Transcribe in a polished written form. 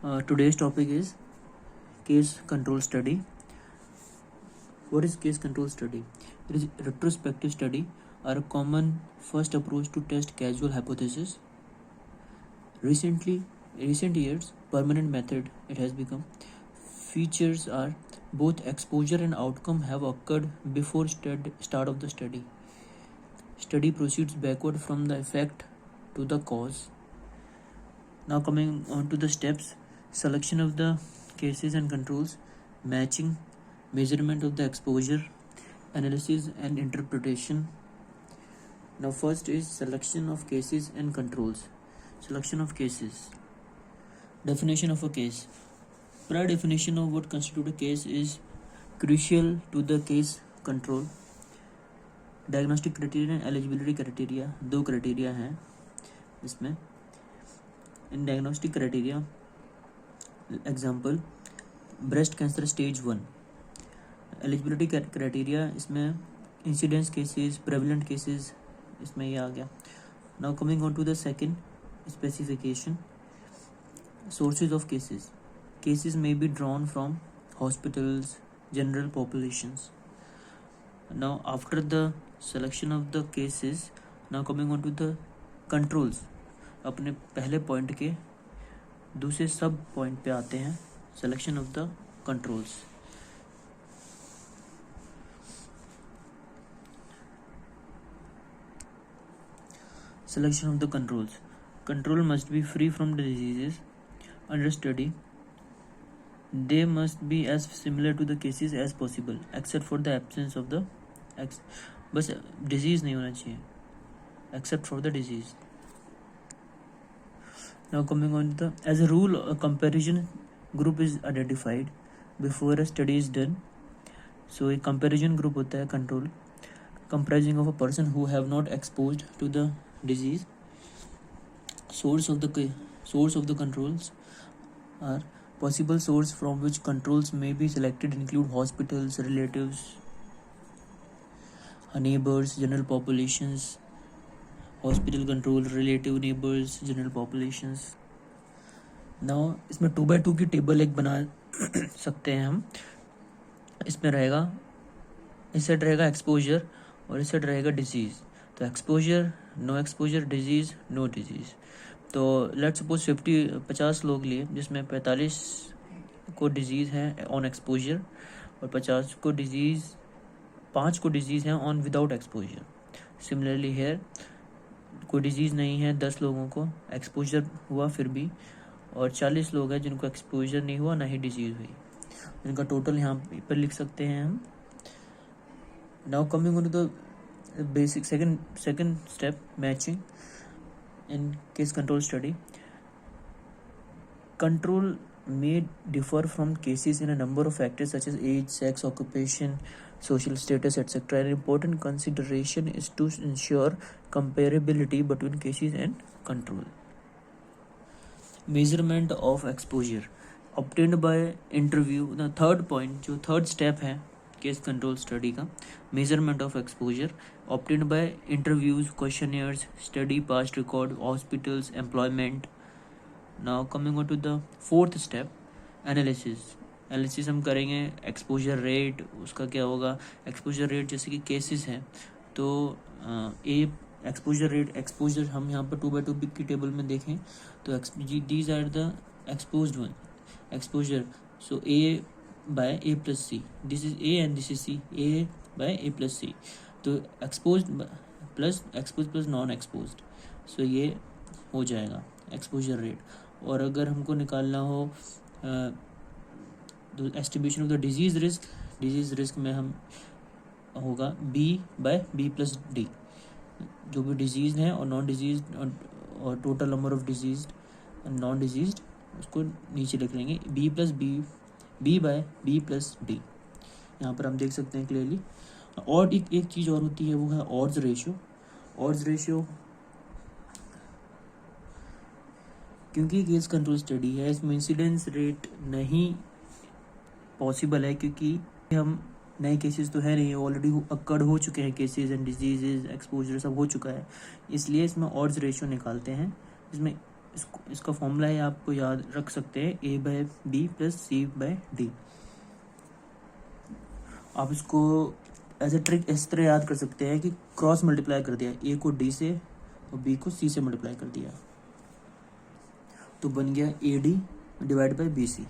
Today's topic is case control study. What is case control study? It is retrospective study are a common first approach to test causal hypothesis. Recent years, permanent method it has become. Features are both exposure and outcome have occurred before start of the study. Study proceeds backward from the effect to the cause. Now coming on to the steps: selection of the cases and controls, matching, measurement of the exposure, analysis and interpretation. Now first is selection of cases and controls. Selection of cases. Definition of a case. Prior definition of what constitutes a case is crucial to the case control. Diagnostic criteria and eligibility criteria, दो criteria हैं इसमें. इन diagnostic criteria example breast cancer stage 1. Eligibility criteria इसमें incidence cases, prevalent cases, इसमें ये आ गया. Now coming on to the second specification. Sources of cases. Cases may be drawn from hospitals, general populations. Now after the selection of the cases, now coming on to the controls. अपने पहले point के दूसरे सब point पे आते हैं. Selection of the controls. Selection of the controls. Control must be free from the diseases under study. They must be as similar to the cases as possible, except for the absence of the बस disease नहीं होना चाहिए, except for the disease. Now coming on to the, as a rule, a comparison group is identified before a study is done. So a comparison group होता है control, comprising of a person who have not exposed to the disease. Source of the controls are possible source from which controls may be selected include hospitals, relatives, neighbors, general populations. Hospital control, relative, neighbors, general populations. Now इसमें 2x2 की table एक बना सकते हैं हम. इसमें रहेगा, इस साइड रहेगा एक्सपोजर और इस साइड रहेगा डिजीज़. तो exposure, no exposure, disease, no disease. तो लेट्स सपोज 50 लोग लिए, जिसमें 45 को डिजीज़ है ऑन एक्सपोजर और 50 को डिजीज़, 5 को डिजीज़ है on without exposure. Similarly here कोई डिजीज़ नहीं है 10 लोगों को, एक्सपोजर हुआ फिर भी, और 40 लोग हैं जिनको एक्सपोजर नहीं हुआ ना ही डिजीज़ हुई. इनका टोटल यहाँ पर लिख सकते हैं हम. Now coming on to the basic second step, matching in case control study. Control may differ from cases in a number of factors such as age, sex, occupation, social status, etc. An important consideration is to ensure comparability between cases and control. Measurement of exposure obtained by interview. The third point, जो third step है case control study का, measurement of exposure obtained by interviews, questionnaires, study past record, hospitals, employment. Now coming on to the fourth step, analysis हम करेंगे. Exposure rate, उसका क्या होगा. Exposure rate जैसे कि केसेस हैं तो एक्सपोजर हम यहाँ पर 2x2 की टेबल में देखें तो these are the exposed one exposure. So A by A plus C. This is A and this is C. A by A plus C. तो exposed plus non-exposed. So ये हो जाएगा exposure rate. और अगर हमको निकालना हो तो estimation of the disease risk में हम होगा B by B plus D. जो भी डिजीज़ है और नॉन डिजीज और total number of disease non disease उसको नीचे लिख लेंगे B by B plus D. यहाँ पर हम देख सकते हैं क्लियरली. और एक चीज़ और होती है, वो है ऑड्स रेशियो. क्योंकि केस कंट्रोल स्टडी है, इसमें इंसिडेंस रेट नहीं पॉसिबल है क्योंकि हम नए केसेस तो है नहीं, ऑलरेडी अक्कड़ हो चुके हैं केसेस एंड डिजीजेज, एक्सपोजर सब हो चुका है. इसलिए इसमें ऑड्स रेशियो निकालते हैं. इसमें इसका फॉर्मूला है, आपको याद रख सकते हैं, A/B प्लस C/D। आप इसको एज ए ट्रिक इस तरह याद कर सकते हैं कि क्रॉस मल्टीप्लाई कर दिया, A को D से और B को C से मल्टीप्लाई कर दिया, तो बन गया AD डिवाइड बाई BC।